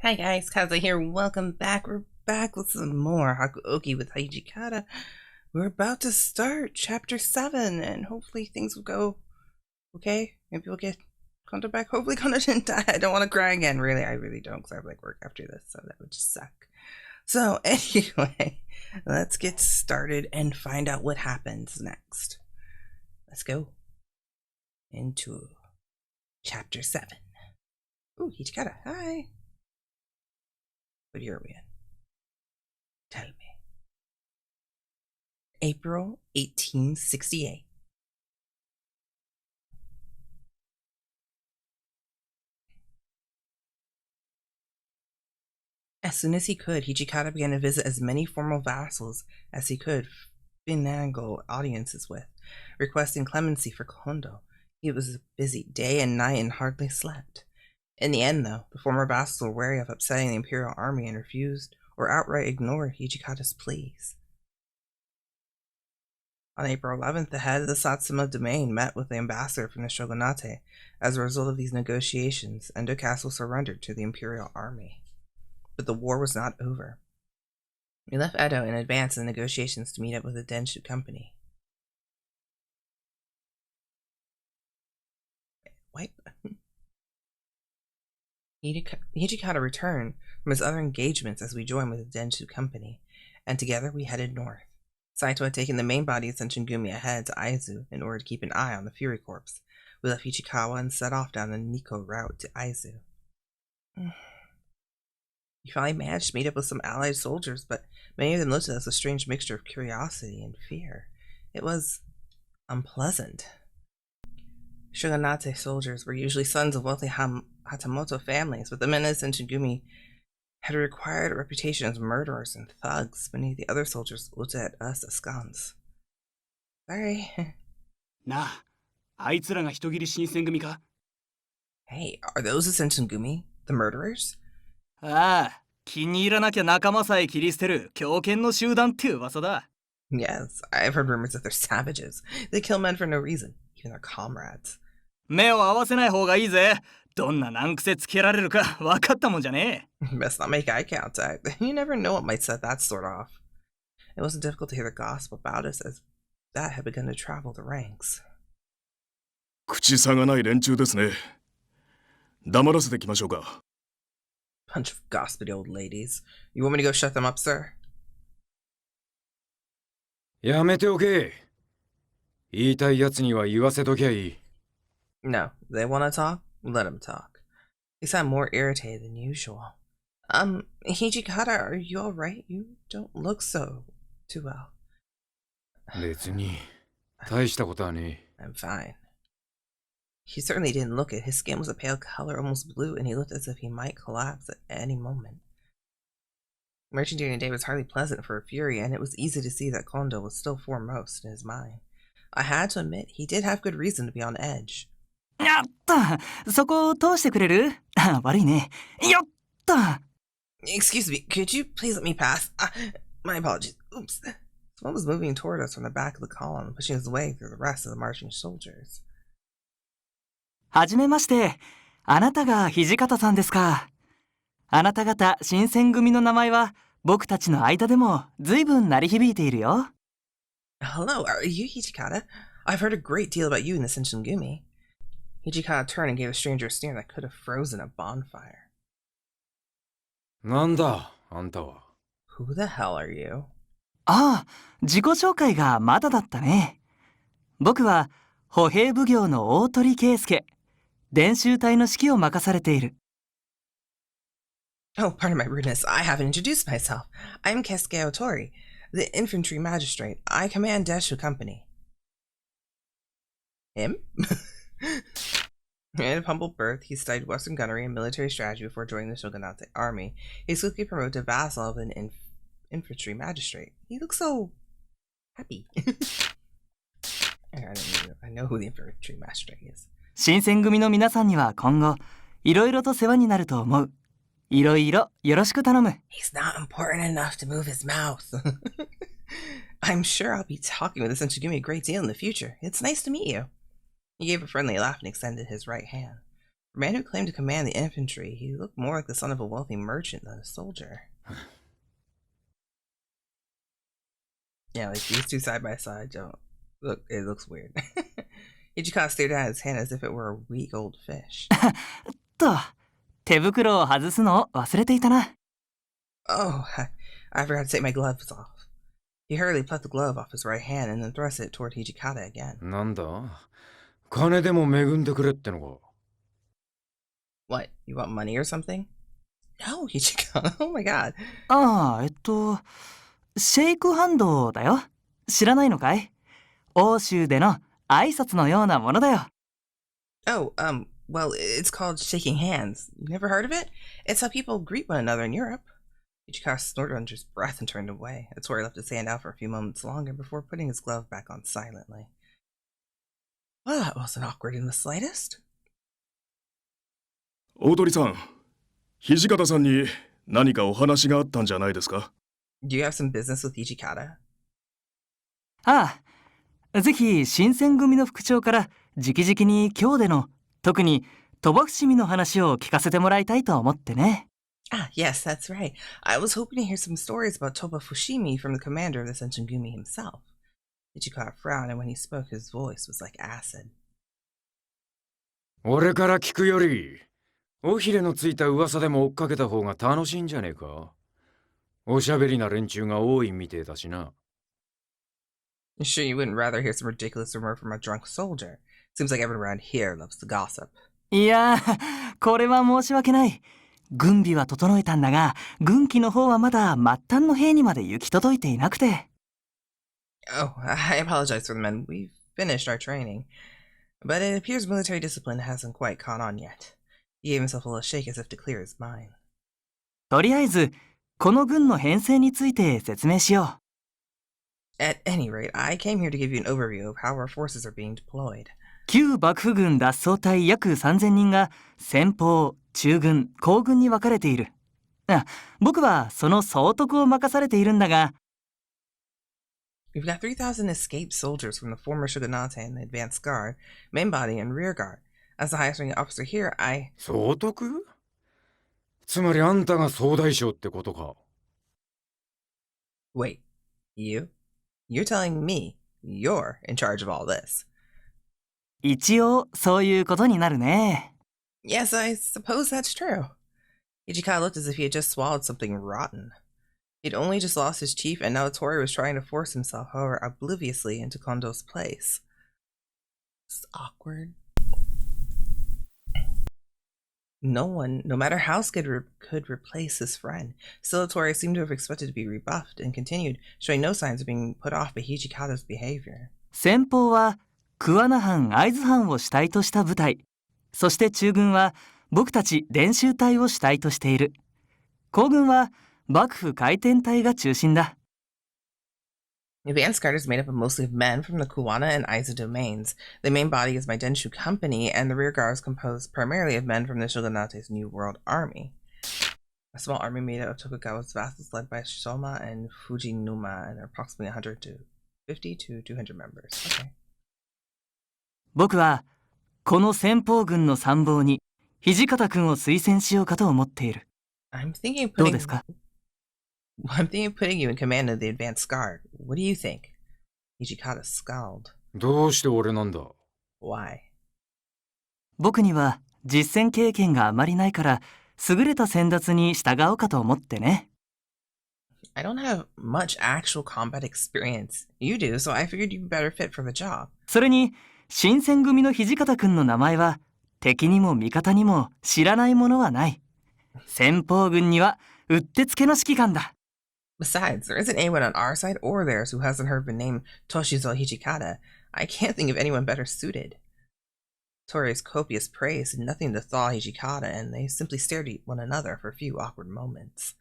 Hi guys, Kaza here. Welcome back. We're back with some more Hakuoki with Hijikata. We're about to start chapter 7, and hopefully things will go okay. Maybe we'll get Kondo back. Hopefully Kondo didn't die. I don't want to cry again, really. I really don't, because I have work after this, so that would just suck. So anyway, let's get started and find out what happens next. Let's go into chapter 7. Ooh, Hijikata, hi. What year are we in? Tell me. April 1868. As soon as he could, Hijikata began to visit as many formal vassals as he could finagle audiences with, requesting clemency for Kondo. He was busy day and night and hardly slept. In the end, though, the former vassals were wary of upsetting the imperial army and refused or outright ignored Hijikata's pleas. On April 11th, the head of the Satsuma domain met with the ambassador from the shogunate. As a result of these negotiations, Endo Castle surrendered to the imperial army. But the war was not over. We left Edo in advance of the negotiations to meet up with the Denshu company. What? Hijikata returned from his other engagements as we joined with the Denshu company, and together we headed north. Saito had taken the main body of Shinsengumi ahead to Aizu in order to keep an eye on the Fury Corps. We left Ichikawa and set off down the Nikko route to Aizu. We finally managed to meet up with some allied soldiers, but many of them looked at us with a strange mixture of curiosity and fear. It was unpleasant. Shogunate soldiers were usually sons of wealthy Hatamoto families, but the men of Shinsengumi had acquired a reputation as murderers and thugs. Many of the other soldiers looked at us askance. Sorry. Hey, are those the Shinsengumi? The murderers? Yes, I've heard rumors that they're savages. They kill men for no reason, even their comrades. Best not make eye contact. You never know what might set that sort off. It wasn't difficult to hear the gossip about us, as that had begun to travel the ranks. Bunch of gossipy old ladies. You want me to go shut them up, sir? No, they want to talk? Let them talk. They sound more irritated than usual. Hijikata, are you alright? You don't look so too well. I'm fine. He certainly didn't look it. His skin was a pale color, almost blue, and he looked as if he might collapse at any moment. Marching during the day was hardly pleasant for a Fury, and it was easy to see that Kondo was still foremost in his mind. I had to admit, he did have good reason to be on edge. Excuse me, could you please let me pass? My apologies. Oops. Someone was moving toward us from the back of the column, pushing his way through the rest of the marching soldiers. はじめまして。あなたが土方さんですか。あなた方新選組の名前は僕たちの間でも随分鳴り響いているよ。Hello, are you Hijikata? I've heard a great deal about you in the Shinsengumi. Hijikata turned and gave a stranger a stare that could have frozen a bonfire. なんだ、あんたは。Who the hell are you? ああ、自己紹介がまだだったね。僕は歩兵奉行の大鳥圭介。伝習隊の指揮を任されている。Oh, pardon my rudeness. I haven't introduced myself. I'm Keisuke Otori, the infantry magistrate. I command Denshu company. Him? In humble birth, he studied Western gunnery and military strategy before joining the shogunate army. He was quickly promoted to vassal of an infantry magistrate. He looks so happy. I know who the infantry magistrate is. 新選組の皆さんには今後いろいろと世話になると思う。いろいろよろしく頼む。He's not important enough to move his mouth. I'm sure I'll be talking with the Shinsengumi a great deal in the future. It's nice to meet you. He gave a friendly laugh and extended his right hand. For a man who claimed to command the infantry, he looked more like the son of a wealthy merchant than a soldier. Yeah, like these two side by side don't look. It looks weird. Hijikata stared at his hand as if it were a weak old fish. と、手袋を外すのを忘れていたな。Oh, I forgot to take my gloves off. He hurriedly plucked the glove off his right hand and then thrust it toward Hijikata again. なんだ金でも恵んでくれってのか What? You want money or something? No, Hijikata. Oh my god. ああ、シェイクハンドだよ。知らないのかい？欧州での挨拶のようなものだよ。Oh, well, it's called shaking hands. You never heard of it? It's how people greet one another in Europe. Hijikata snorted under his breath and turned away. That's where he left his hand out for a few moments longer before putting his glove back on silently. Well, that wasn't awkward in the slightest. 大鳥さん、土方さんに何かお話があったんじゃないですか？ Do you have some business with Hijikata? ああ、ぜひ新選組の副長から直々に今日での、特に鳥羽伏見の話を聞かせてもらいたいと思ってね。Ah, yes, that's right. I was hoping to hear some stories about Toba Fushimi from the commander of the Shinsengumi himself. Hijikata frowned, and when he spoke, his voice was like acid. 俺から聞くより尾ひれのついた噂でも追っかけた方が楽しいんじゃねえかおしゃべりな連中が多いみてえだしな You sure you wouldn't rather hear some ridiculous rumor from a drunk soldier? Seems like everyone around here loves to gossip. いや、これは申し訳ない。軍備は整えたんだが、軍機の方はまだ末端の兵にまで行き届いていなくて。Oh, I apologize for the men. We've finished our training. But it appears military discipline hasn't quite caught on yet. He gave himself a little shake as if to clear his mind. とりあえず、この軍の編成について説明しよう。At any rate, I came here to give you an overview of how our forces are being deployed. 旧幕府軍脱走隊約3000人が先鋒、中軍、後軍に分かれている。僕はその総督を任されているんだが、We've got 3,000 escaped soldiers from the former shogunate and the advance guard, main body, and rear guard. As the highest ranking officer here, 総督つまりあんたが総大将ってことか Wait, you? You're telling me you're in charge of all this? 一応そういうことになるね。Yes, I suppose that's true. Hijikata looked as if he had just swallowed something rotten. He'd only just lost his chief, and now Tori was trying to force himself, however obliviously, into Kondo's place. It's awkward. No one, no matter how skilled, could replace his friend. Still, Tori seemed to have expected to be rebuffed, and continued, showing no signs of being put off by Hijikata's behavior. 先鋒は桑名藩会津藩を主体とした部隊、そして中軍は僕たち練習隊を主体としている。後軍は幕府回転隊が中心だ。The advance guard is made up of mostly of men from the Kuwana and Aizu domains. The main body is my Denshu company, and the rear guard is composed primarily of men from the Shogunate's New World Army. A small army made up of Tokugawa's vassals led by Shoma and Fujinuma, and approximately 150 to 200 members. Okay. 僕はこの先鋒軍の参謀に土方君を推薦しようかと思っている。I'm thinking of どう putting ですか？ I'm thinking of putting you in command of the advance guard. What do you think? Hijikata scowled. どうして俺なんだ Why? 僕には実戦経験があまりないから優れた先達に従おうかと思ってね。I don't have much actual combat experience. You do, so I figured you'd be better fit for the job. それに新選組の土方君の名前は敵にも味方にも知らないものはない。先鋒軍にはうってつけの指揮官だ。Besides, there isn't anyone on our side or theirs who hasn't heard the name Toshizo Hijikata. I can't think of anyone better suited. Tori's copious praise did nothing to thaw Hijikata, and they simply stared at one another for a few awkward moments.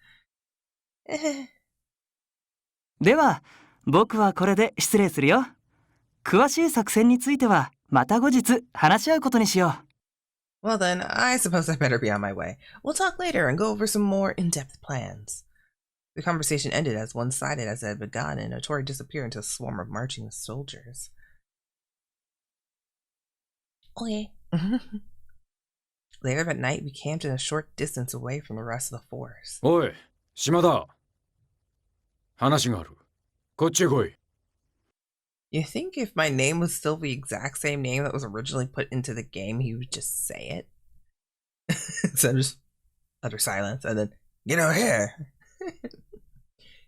では、僕はこれで失礼するよ。詳しい作戦についてはまた後日話し合うことにしよう。Well then, I suppose I better be on my way. We'll talk later and go over some more in-depth plans. The conversation ended as one-sided as it had begun, and Otori disappeared into a swarm of marching soldiers. Okay. Later that night, we camped in a short distance away from the rest of the force. おい、島田。話がある。こっちへ来い。You think if my name was still the exact same name that was originally put into the game, he would just say it? So just utter silence and then, get over here.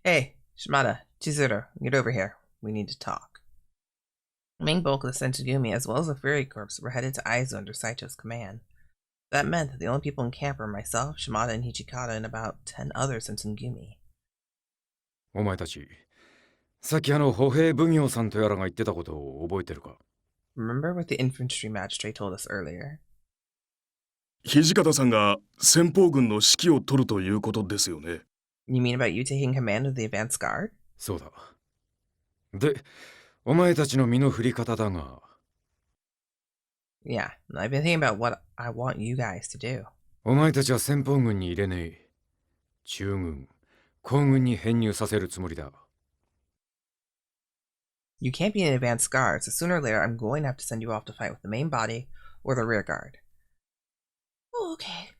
Hey, Shimada, Chizuru, get over here. We need to talk. The main bulk of the Shinsengumi, as well as the Fury Corps, were headed to Aizu under Saito's command. That meant that the only people in camp were myself, Shimada, and Hijikata, and about 10 other Shinsengumi. お前たち、さっき歩兵奉行さんとやらが言ってたことを覚えてるか？ Remember what the infantry magistrate told us earlier? 土方さんが先鋒軍の指揮を取るということですよね。You mean about you taking command of the advance guard? そうだ。で、お前たちの身の振り方だが。Yeah, I've been thinking about what I want you guys to do. お前たちは先鋒軍に入れねえ。中軍、後軍に編入させるつもりだ。You can't be an advance guard, so sooner or later I'm going to have to send you off to fight with the main body or the rear guard. Oh, okay.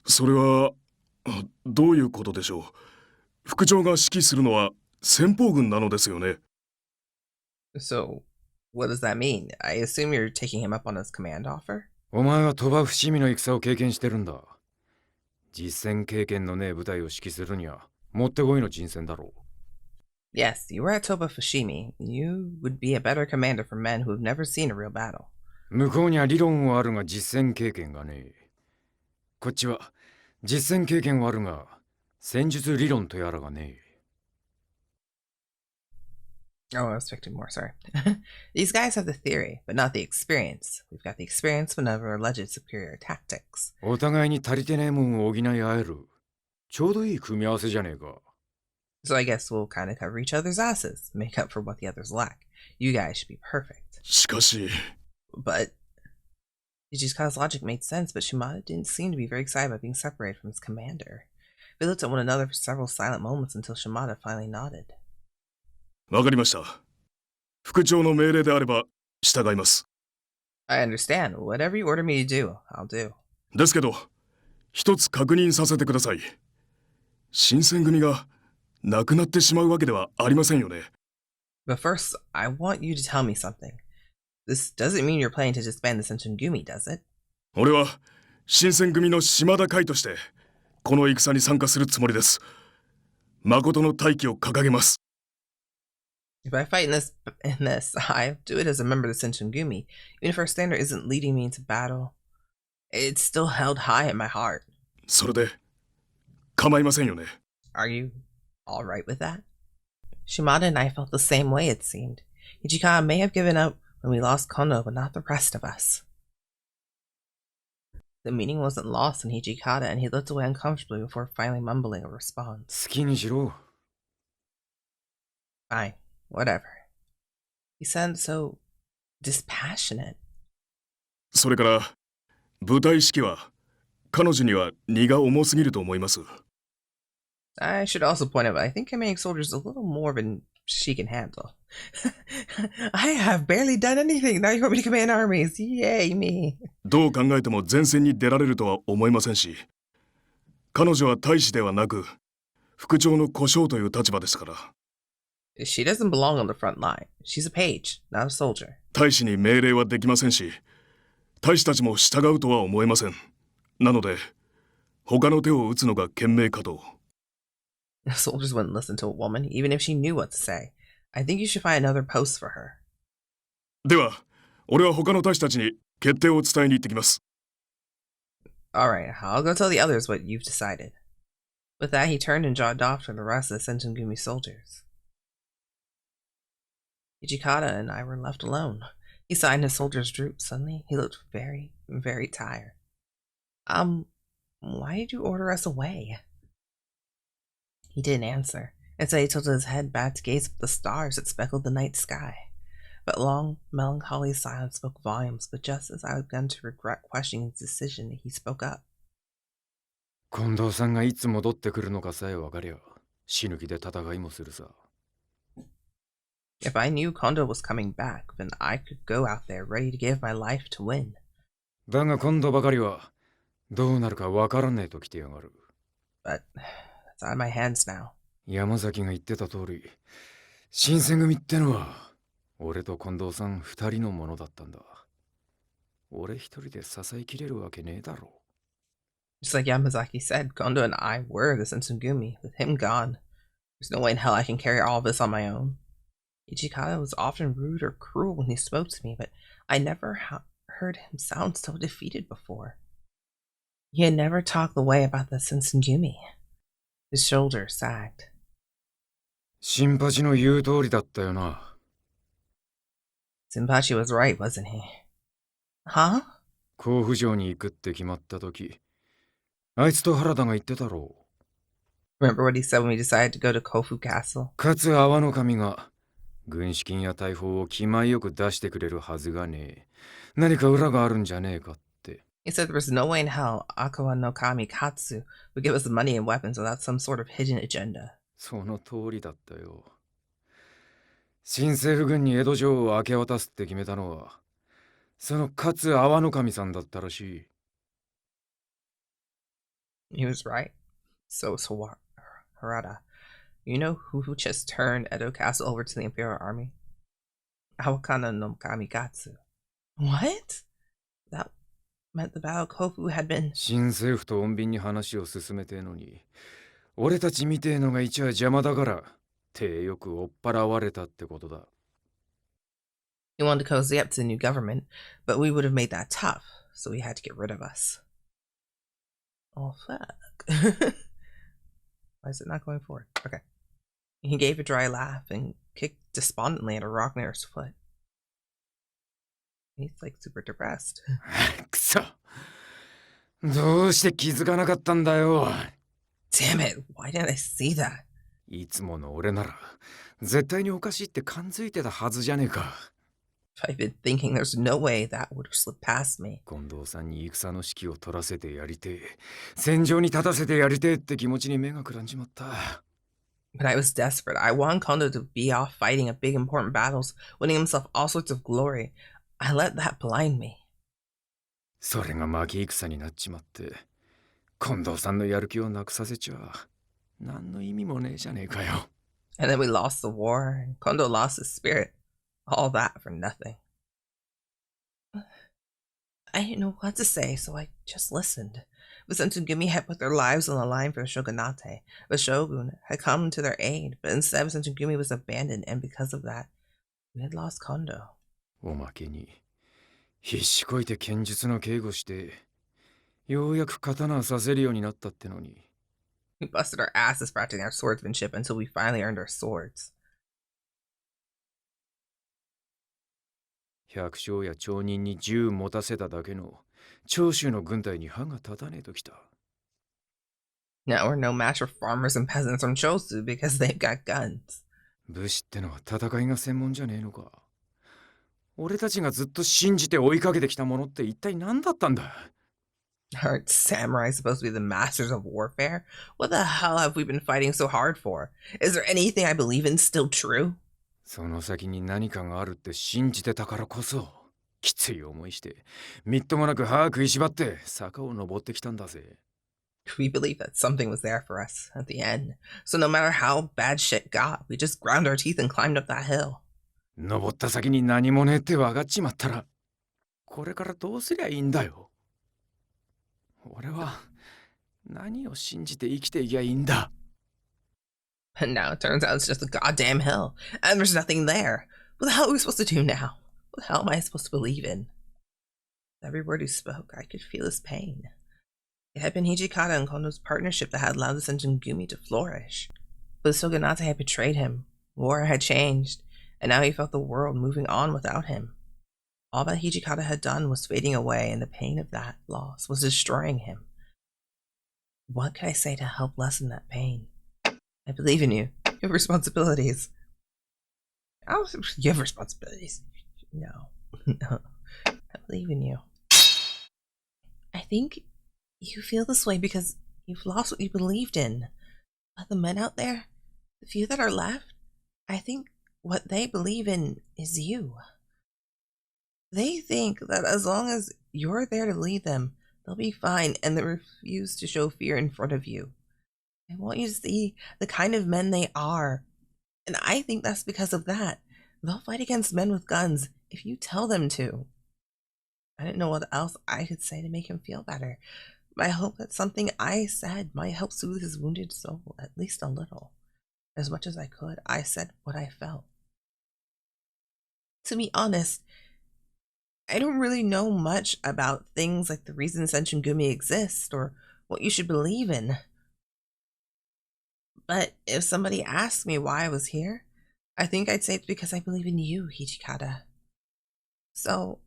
それはどういうことでしょう。副長が指揮するのは先鋒軍なのですよね。So, what does that mean? I assume you're taking him up on his command offer? お前は鳥羽伏見の戦を経験してるんだ。実戦経験のねえ部隊を指揮するにはもってこいの人選だろう。Yes, you were at Toba Fushimi. You would be a better commander for men who have never seen a real battle. 向こうには理論はあるが実戦経験がねえ。こっちは実戦経験はあるが戦術理論とやらがねえ。Oh, I was expecting more, sorry. These guys have the theory, but not the experience. We've got the experience, but never alleged superior tactics. お互いに足りてねえもんを補い合える。ちょうどいい組み合わせじゃねえか。So I guess we'll kind of cover each other's asses, make up for what the others lack. You guys should be perfect. しかし、But Hijikata's logic made sense, but Shimada didn't seem to be very excited about being separated from his commander. They looked at one another for several silent moments until Shimada finally nodded. わかりました。副長の命令であれば従います。I understand. Whatever you order me to do, I'll do. ですけど、一つ確認させてください。新選組がなくなってしまうわけではありませんよね。But first, I want you to tell me something. This doesn't mean you're planning to disband the Shinsengumi, does it? 俺は新選組の島田会としてこの戦に参加するつもりです。誠の大義を掲げます。If I fight in this, I do it as a member of the Shinsengumi. Even if our standard isn't leading me into battle, it's still held high in my heart. それで構いませんよね。Are you all right with that? Shimada and I felt the same way, it seemed. Hijikata may have given up when we lost Kondo, but not the rest of us. The meaning wasn't lost on Hijikata, and he looked away uncomfortably before finally mumbling a response. 好きにしろ。Fine, whatever. He sounded so dispassionate. それから部隊指揮は彼女には荷が重すぎると思います。I should also point out, I think commanding soldiers a little more than she can handle. I have barely done anything. Now you want me to command armies. Yay, me. どう考えても前線に出られるとは思いませんし、彼女は大使ではなく副長の小将という立場ですから。She doesn't belong on the front line. She's a page, not a soldier. 大使に命令はできませんし、大使たちも従うとは思えません。なので、他の手を打つのが賢明かと。Soldiers wouldn't listen to a woman, even if she knew what to say. I think you should find another post for her. では、俺は他の大使たちに決定を伝えに行ってきます。Alright, I'll go tell the others what you've decided. With that, he turned and jogged off to the rest of the Shinsengumi soldiers. Hijikata and I were left alone. He sighed and his soldiers drooped. Suddenly, he looked very, very tired. Why did you order us away? He didn't answer. Instead, he tilted his head back to gaze up at the stars that speckled the night sky. But long, melancholy silence spoke volumes, but just as I began to regret questioning his decision, he spoke up. 近藤さんがいつ戻ってくるのかさえ分かりゃ、死ぬ気で戦いもするさ。If I knew Kondo was coming back, then I could go out there ready to give my life to win. だが今度ばかりはどうなるかわからねえと来てやがる。But it's out of my hands now. 山崎が言ってた通り、新選組ってのは俺と近藤さん二人のものだったんだ。俺一人で支えきれるわけねえだろ。Just like Yamazaki said, Kondo and I were the Shinsengumi. With him gone, there's no way in hell I can carry all of this on my own. Hijikata was often rude or cruel when he spoke to me, but I never heard him sound so defeated before. He had never talked the way about the Shinsengumi. His shoulders sagged. 新八の言う通りだったよな。Sinpachi was right, wasn't he? Huh? 甲府城に行くって決まった時、あいつと原田が言ってたろう。Remember what he said when we decided to go to Kofu Castle? かつ阿波の神が軍資金や大砲を気前よく出してくれるはずがねえ。何か裏があるんじゃねえかって。He said there was no way in hell Akawa no Kami Katsu would give us the money and weapons without some sort of hidden agenda. その通りだったよ。新政府軍に江戸城を明け渡すって決めたのは、その勝阿波の神さんだったらしい。He was right. So was Harada. You know who just turned Edo Castle over to the Imperial Army? Awakana no Kamikatsu. What? That meant the Battle of Kofu had been... 新政府と穏便に話を進めてえのに、俺たちみてえのが一応邪魔だから、手よく追っ払われたってことだ。He wanted to cozy up to the new government, but we would have made that tough, so he had to get rid of us. Oh, fuck. Why is it not going forward? Okay. He gave a dry laugh and kicked despondently at a rock near his foot. He's like super depressed. くそ。どうして気づかなかったんだよ。Damn it, why didn't I see that? いつもの俺なら、絶対におかしいって感づいてたはずじゃねえか。I've been thinking there's no way that would have slipped past me. 近藤さんに戦の指揮を取らせてやりてえ、戦場に立たせてやりてえって気持ちに目がくらんじまった。But I was desperate. I wanted Kondo to be off fighting at big important battles, winning himself all sorts of glory. I let that blind me. それが負け戦になっちまって、近藤さんのやる気をなくさせちゃ、何の意味もねえじゃねえかよ。And then we lost the war, and Kondo lost his spirit. All that for nothing. I didn't know what to say, so I just listened. The Shinsengumi had put their lives on the line for the shogunate. The shogun had come to their aid, but instead Shinsengumi was abandoned, and because of that, we had lost Kondo. おまけに、必死こいて剣術の警護して、ようやく刀をさせるようになったってのに。We busted our asses practicing our swordsmanship until we finally earned our swords. 百姓や町人に銃持たせただけの長州の軍隊に歯が立たねえときた。Now we're no match for farmers and peasants from Chosu because they've got guns. 武士ってのは戦いが専門じゃねえのか。俺たちがずっと信じて追いかけてきたものって一体何だったんだ。 Aren't samurai supposed to be the masters of warfare? What the hell have we been fighting so hard for? Is there anything I believe in still true? その先に何かがあるって信じてたからこそ、きつい思いして、みっともなく歯食いしばって坂を登ってきたんだぜ。We believed that something was there for us at the end. So no matter how bad shit got, we just ground our teeth and climbed up that hill. 登った先に何もねえって分かっちまったら、これからどうすりゃいいんだよ。俺は何を信じて生きていきゃいいんだ。And now it turns out it's just a goddamn hill, and there's nothing there. What the hell are we supposed to do now? What the hell am I supposed to believe in? Every word he spoke, I could feel his pain. It had been Hijikata and Kondo's partnership that had allowed the Shinsengumi to flourish. But the Shogunate had betrayed him, war had changed, and now he felt the world moving on without him. All that Hijikata had done was fading away, and the pain of that loss was destroying him. What could I say to help lessen that pain? I believe in you. You have responsibilities. You have responsibilities. No. No. I believe in you. I think you feel this way because you've lost what you believed in. But the men out there, the few that are left, I think what they believe in is you. They think that as long as you're there to lead them, they'll be fine, and they refuse to show fear in front of you. I want you to see the kind of men they are. And I think that's because of that. They'll fight against men with guns if you tell them to. I didn't know what else I could say to make him feel better. I hope that something I said might help soothe his wounded soul, at least a little. As much as I could, I said what I felt. To be honest, I don't really know much about things like the reason Shinsengumi exists or what you should believe in. But if somebody asked me why I was here, I think I'd say it's because I believe in you, Hijikata. So,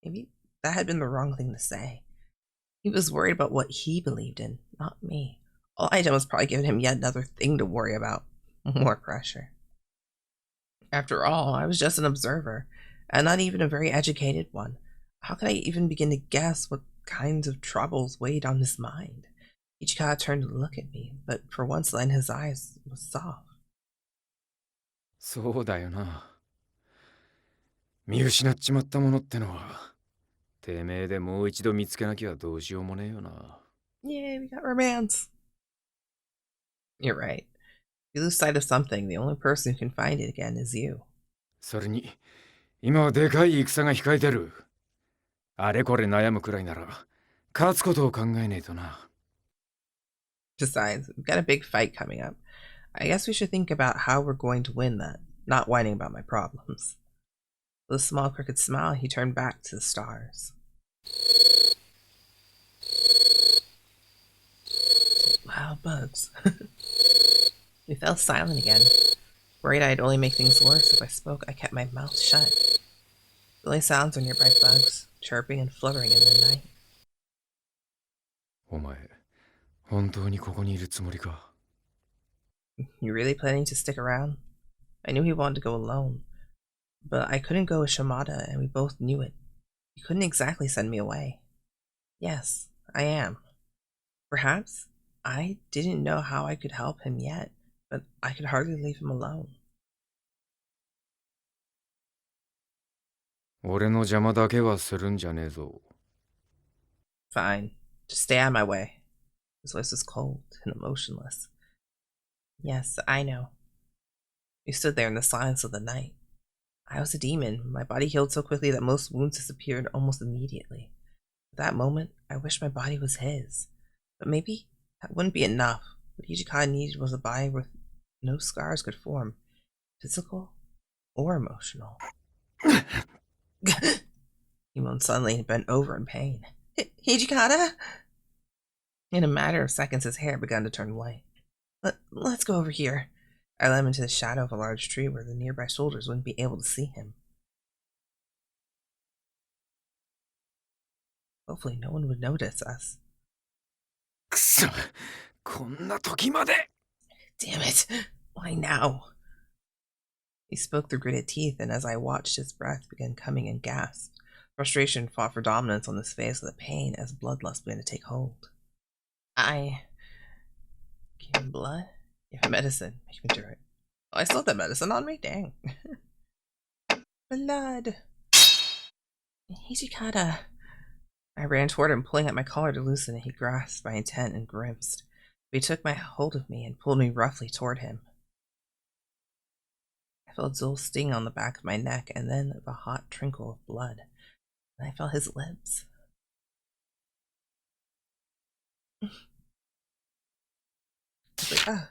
maybe that had been the wrong thing to say. He was worried about what he believed in, not me. All I did was probably give him yet another thing to worry about. More pressure. After all, I was just an observer, and not even a very educated one. How could I even begin to guess what kinds of troubles weighed on his mind? Ichika turned to look at me, but for once in his eyes was soft. そうだよな。見失っちまったものってのは、てめえでもう一度見つけなきゃどうしようもねえよな。Yay, we got romance. You're right. If you lose sight of something, the only person who can find it again is you. それに、今はでかい戦が控えてる。あれこれ悩むくらいなら、勝つことを考えねえとな。Besides, we've got a big fight coming up. I guess we should think about how we're going to win that, not whining about my problems. With a small crooked smile, he turned back to the stars. Loud bugs. We fell silent again. Worried I'd only make things worse if I spoke, I kept my mouth shut. The only sounds were nearby bugs, chirping and fluttering in the night. お前、本当にここにいるつもりか? You really planning to stick around? I knew he wanted to go alone, but I couldn't go with Shimada, and we both knew it. He couldn't exactly send me away. Yes, I am. Perhaps I didn't know how I could help him yet, but I could hardly leave him alone. 俺の邪魔だけはするんじゃねえぞ。Fine. Just stay out of my way. His voice was cold and emotionless. Yes, I know. We stood there in the silence of the night. I was a demon. My body healed so quickly that most wounds disappeared almost immediately. At that moment, I wished my body was his. But maybe that wouldn't be enough. What Hijikata needed was a body where no scars could form, physical or emotional. He moaned suddenly and bent over in pain. Hijikata? In a matter of seconds, his hair began to turn white. Let's go over here. I led him into the shadow of a large tree where the nearby soldiers wouldn't be able to see him. Hopefully no one would notice us. くそ、こんな時まで。 Damn it! Why now? He spoke through gritted teeth, and as I watched, his breath began coming in gasps. Frustration fought for dominance on his face with a pain as bloodlust began to take hold. I gave him blood? Give him medicine. Make me drink it. Oh, I still have that medicine on me? Dang. Blood. Hijikata. I ran toward him, pulling at my collar to loosen it. He grasped my intent and grimaced. He took my hold of me and pulled me roughly toward him. I felt Zul's sting on the back of my neck, and then the hot trickle of blood. And I felt his lips. I was like, oh,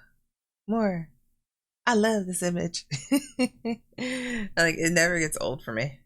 more. I love this image. Like, it never gets old for me.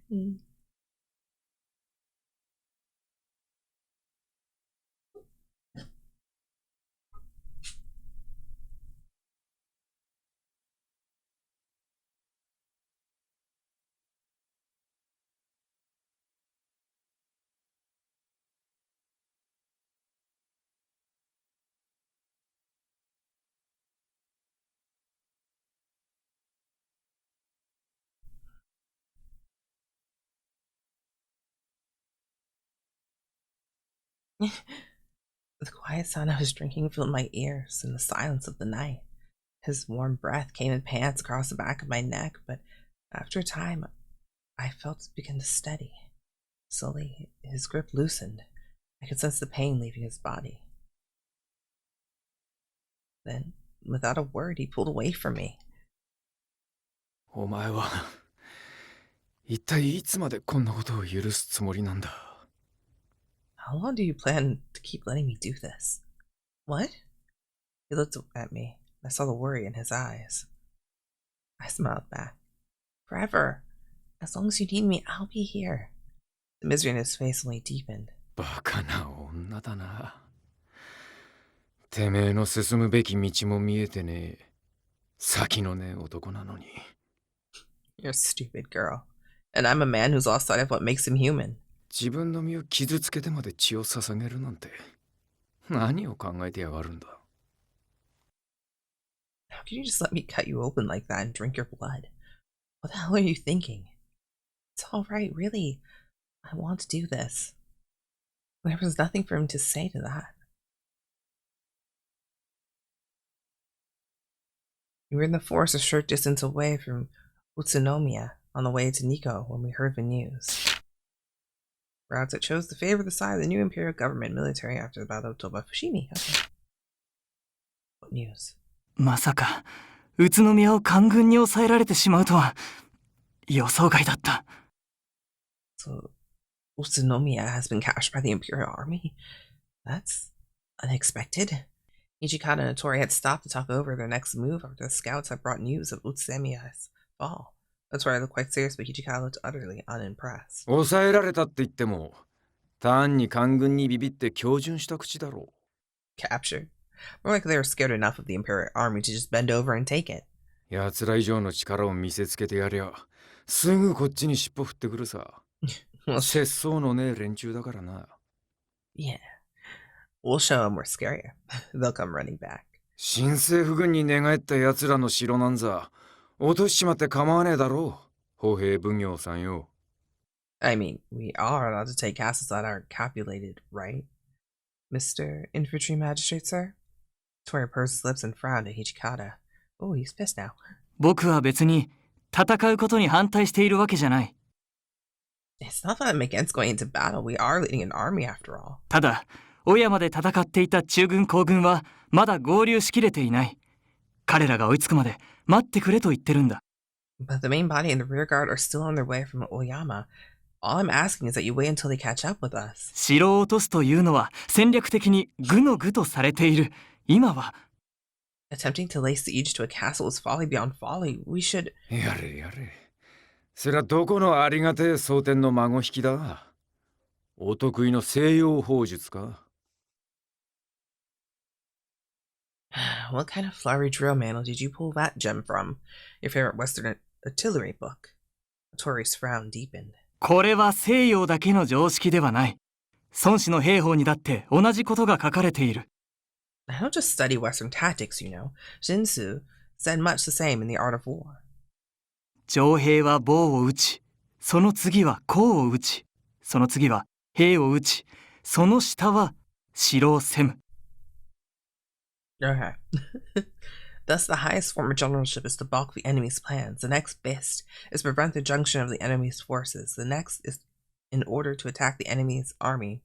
The quiet sound of his drinking filled my ears in the silence of the night. His warm breath came in pants across the back of my neck, but after a time, I felt it begin to steady. Slowly, his grip loosened. I could sense the pain leaving his body. Then, without a word, he pulled away from me. お前は一体いつまでこんなことを許すつもりなんだ。 How long do you plan to keep letting me do this? What? He looked at me. I saw the worry in his eyes. I smiled back. Forever. As long as you need me, I'll be here. The misery in his face only deepened. バカな女だな。てめえの進むべき道も見えてねえ。先のねえ男なのに。 You're a stupid girl. And I'm a man who's lost sight of what makes him human. 自分の身を傷つけてまで血を捧げるなんて何を考えてやがるんだ。 How can you just let me cut you open like that and drink your blood? What the hell are you thinking? It's all right, really. I want to do this. There was nothing for him to say to that. We were in the forest a short distance away from Utsunomiya on the way to Nikko when we heard the news. Routes that chose to favor the side of the new imperial government military after the Battle of Toba Fushimi. Okay. What news? まさか宇都宮を官軍に抑えられてしまうとは予想外だった。 So, Utsunomiya has been captured by the imperial army? That's unexpected. Hijikata and Tori had stopped to talk over their next move after the scouts had brought news of Utsunomiya's fall. Tori looked quite serious, but Hijikata looked utterly unimpressed. 抑えられたって言っても単に官軍にビビって標準した口だろう。 Captured? More like they were scared enough of the imperial army to just bend over and take it. 奴ら以上の力を見せつけてやりゃすぐこっちに尻尾振ってくるさ。 節操のねえ連中だからな。 Yeah. We'll show them we're scarier. They'll come running back. 新政府軍に寝返った奴らの城なんざ落としちまって構わねえだろう。歩兵奉行さんよ。 I mean, we are allowed to take castles that are capulated, right? Mr. Infantry Magistrate, sir? Tori pursed his lips and frowned at Hijikata. Oh, he's pissed now. 僕は別に戦うことに反対しているわけじゃない。 It's not that I'm against going into battle. We are leading an army after all. ただ小山で戦っていた中軍皇軍はまだ合流しきれていない。彼らが追いつくまで待ってくれと言ってるんだ。 But the main body and the rear guard are still on their way from Oyama. All I'm asking is that you wait until they catch up with us. 城を落とすというのは戦略的に愚の愚とされている。今は Attempting to lay siege to a castle is folly beyond folly. We should... やれやれ。そりゃどこのありがてえ蒼天の孫引きだ。お得意の西洋砲術か。 What kind of flowery drill manual did you pull that gem from? Your favorite Western artillery book? Tori's frown deepened. これは西洋だけの常識ではない。孫子の兵法にだって同じことが書かれている。 I don't just study Western tactics, you know. Shinsu said much the same in the art of war. 城兵は棒を打ち、その次は甲を打ち、その次は兵を打ち、その下は城を攻む。 Okay. Thus, the highest form of generalship is to balk the enemy's plans. The next best is to prevent the junction of the enemy's forces. The next is in order to attack the enemy's army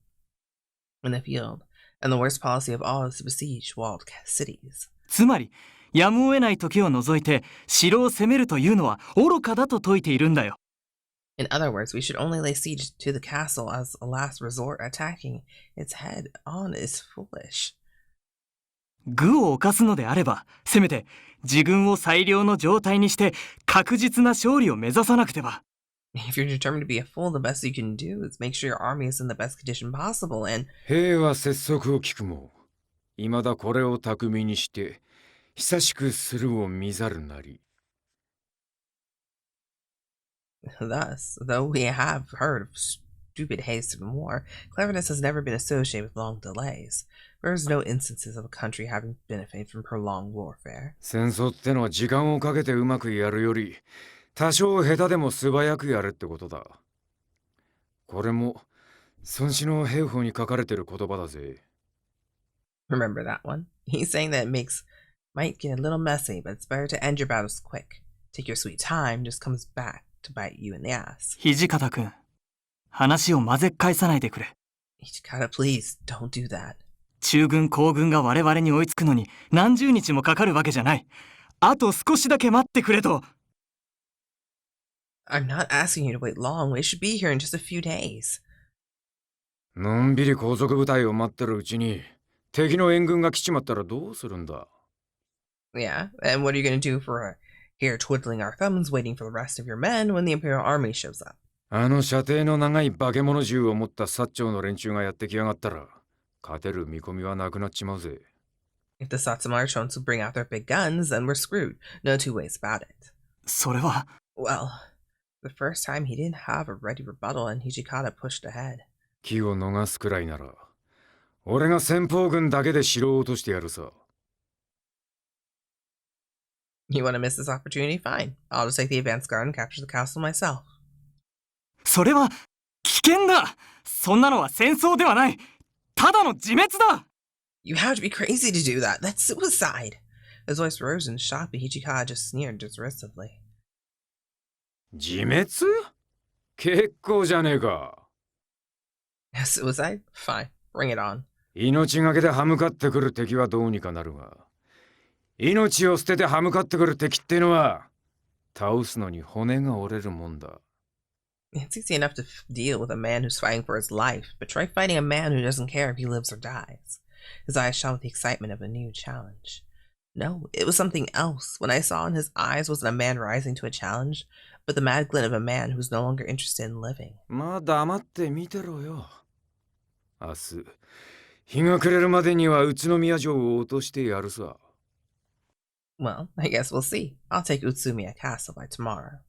in the field. And the worst policy of all is to besiege walled cities. つまり、やむを得ない時を除いて城を攻めるというのは愚かだと説いているんだよ。 In other words, we should only lay siege to the castle as a last resort. Attacking its head on is foolish. 愚を犯すのであれば、せめて自軍を最良の状態にして確実な勝利を目指さなくては。 If you're determined to be a fool, the best you can do is make sure your army is in the best condition possible and... 兵は拙速を聞くも、未だこれを巧みにして、久しくするを見ざるなり。 Thus, though we have heard of stupid haste in war, cleverness has never been associated with long delays. There is no instances of a country having benefited from prolonged warfare. 戦争ってのは時間をかけてうまくやるより、多少下手でも素早くやるってことだ。これも孫子の兵法に書かれてる言葉だぜ。 Remember that one? He's saying that it might get a little messy, but it's better to end your battles quick. Take your sweet time, just comes back to bite you in the ass. 土方くん、話を混ぜ返さないでくれ。Hijikata, please, don't do that. 中軍後軍が我々に追いつくのに何十日もかかるわけじゃない。あと少しだけ待ってくれと。I'm not asking you to wait long. We should be here in just a few days. のんびり高速部隊を待ってるうちに敵の援軍が来ちまったらどうするんだ？ Yeah, and what are you going to do for here twiddling our thumbs waiting for the rest of your men when the Imperial Army shows up? あの射程の長い化け物銃を持った薩長の連中がやってきやがったら勝てる見込みはなくなっちまうぜ。If the Satsuma are shown to bring out their big guns, then we're screwed. No two ways about it. それは。Well, the first time he didn't have a ready rebuttal and Hijikata pushed ahead. 気を逃すくらいなら俺が先鋒軍だけで城を落としてやるさ。You want to miss this opportunity? Fine. I'll just take the advance guard and capture the castle myself. それは危険だ。そんなのは戦争ではない。ただの自滅だ。You have to be crazy to do that. That's suicide. His voice rose in shock, but Hijikata just sneered derisively. 自滅？結構じゃねえか。Suicide? Fine. Bring it on. 命がけで歯向かってくる敵はどうにかなるが、命を捨てて歯向かってくる敵ってのは倒すのに骨が折れるもんだ。It's easy enough to deal with a man who's fighting for his life, but try fighting a man who doesn't care if he lives or dies. His eyes shone with the excitement of a new challenge. No, it was something else. What I saw in his eyes wasn't a man rising to a challenge, but the mad glint of a man who's no longer interested in living. まあ黙って見てろよ。明日、日が暮れるまでには宇都宮城を落としてやるさ。Well, I guess we'll see. I'll take Utsumiya Castle by tomorrow.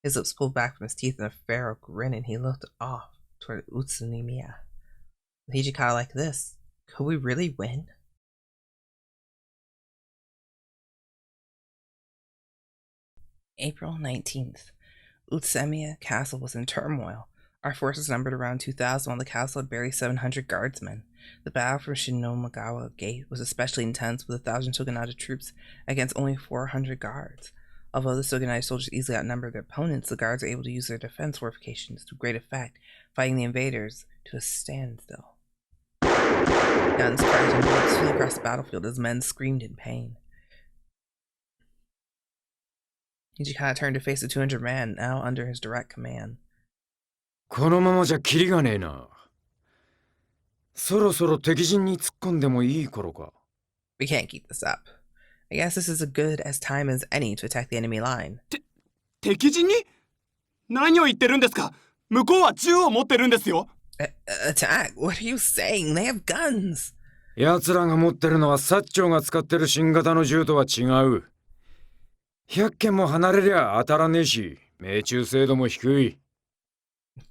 His lips pulled back from his teeth in a feral grin, and he looked off toward Utsunomiya. With Hijikata like this, could we really win? April 19th. Utsunomiya Castle was in turmoil. Our forces numbered around 2,000, while the castle had barely 700 guardsmen. The battle for Shinomagawa Gate was especially intense, with 1,000 Shogunate troops against only 400 guards. Although the Shogunate soldiers easily outnumbered their opponents, the guards were able to use their defense fortifications to great effect, fighting the invaders to a standstill. Guns, cars, and bullets flew across the battlefield as men screamed in pain. Hijikata turned to face the 200 men now under his direct command. このままじゃキリがねえな。そろそろ敵陣に突っ込んでもいい頃か。We can't keep this up. I guess this is as good as time as any to attack the enemy line. 敵陣に？何を言ってるんですか？向こうは銃を持ってるんですよ。Attack? What are you saying? They have guns. 奴らが持ってるのは薩長が使ってる新型の銃とは違う。100件も離れりゃ当たらねえし、命中精度も低い。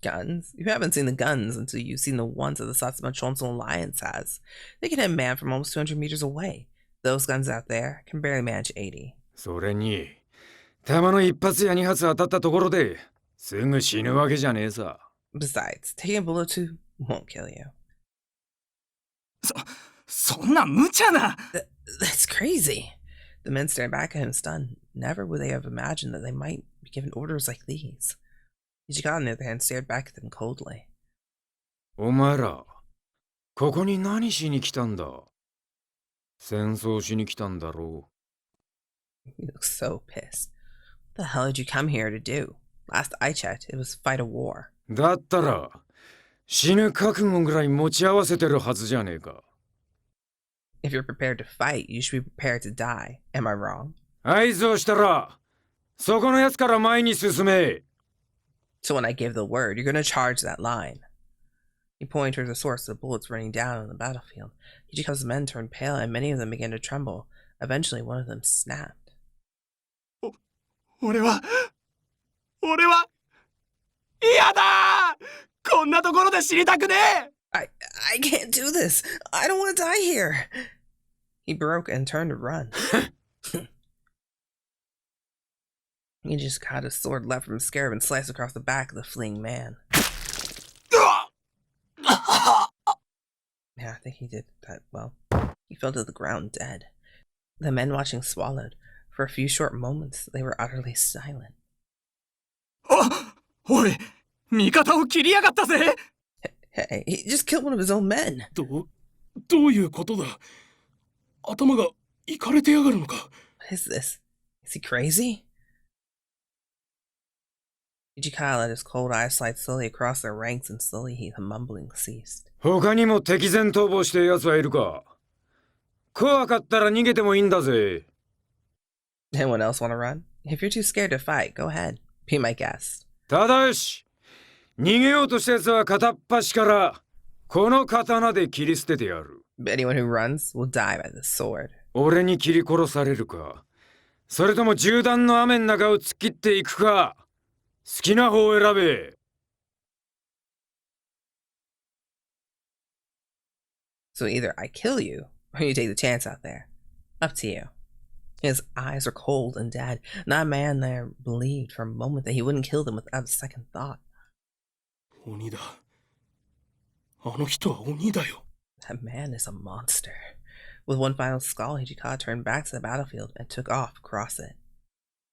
Guns? You haven't seen the guns until you've seen the ones that the Satsuma Chonso Alliance has. They can hit a man from almost 200 meters away. Those guns out there can barely manage 80. それに、弾の1発や2発当たったところですぐ死ぬわけじゃねえさ。Besides, taking a bullet or two won't kill you. そんな無茶な。That's crazy. The men stared back at him stunned. Never would they have imagined that they might be given orders like these. Hijikata, on the other hand, stared back at them coldly. お前ら、ここに何しに来たんだ？戦争しに来たんだろう。He looks so pissed. What the hell did you come here to do? Last I checked, it was fight a war. だったら、死ぬ覚悟ぐらい持ち合わせてるはずじゃねえか。If you're prepared to fight, you should be prepared to die. Am I wrong? 合図をしたら、そこのやつから前に進め。So when I give the word, you're going to charge that line. He pointed toward the source of the bullets raining down on the battlefield. Hijikata's men turned pale, and many of them began to tremble. Eventually, one of them snapped. 俺は嫌だ。こんなところで死にたくねえ。I can't do this. I don't want to die here. He broke and turned to run. He just caught his sword left from his scarab and sliced across the back of the fleeing man. Yeah, I think he did that well. He fell to the ground dead. The men watching swallowed. For a few short moments, they were utterly silent. おい、味方を切りやがったぜ。 Hey, he just killed one of his own men. どういうことだ。頭がいかれてやがるのか。What is this? Is he crazy? Hijikata let his cold eyes slide slowly across their ranks, and slowly the mumbling ceased. 他にも敵前逃亡して奴はいるか。怖かったら逃げてもいいんだぜ。Anyone else want to run? If you're too scared to fight, go ahead. Be my guest. ただし、逃げようとした奴は片っ端からこの刀で切り捨ててやる。But anyone who runs will die by the sword. 俺に切り殺されるか、それとも銃弾の雨の中を突っ切っていくか、好きな方を選べ。So either I kill you, or you take the chance out there. Up to you. His eyes were cold and dead. Not a man there believed for a moment that he wouldn't kill them without a second thought. 鬼だ。あの人は鬼だよ。That man is a monster. With one final skull, Hijikata turned back to the battlefield and took off across it.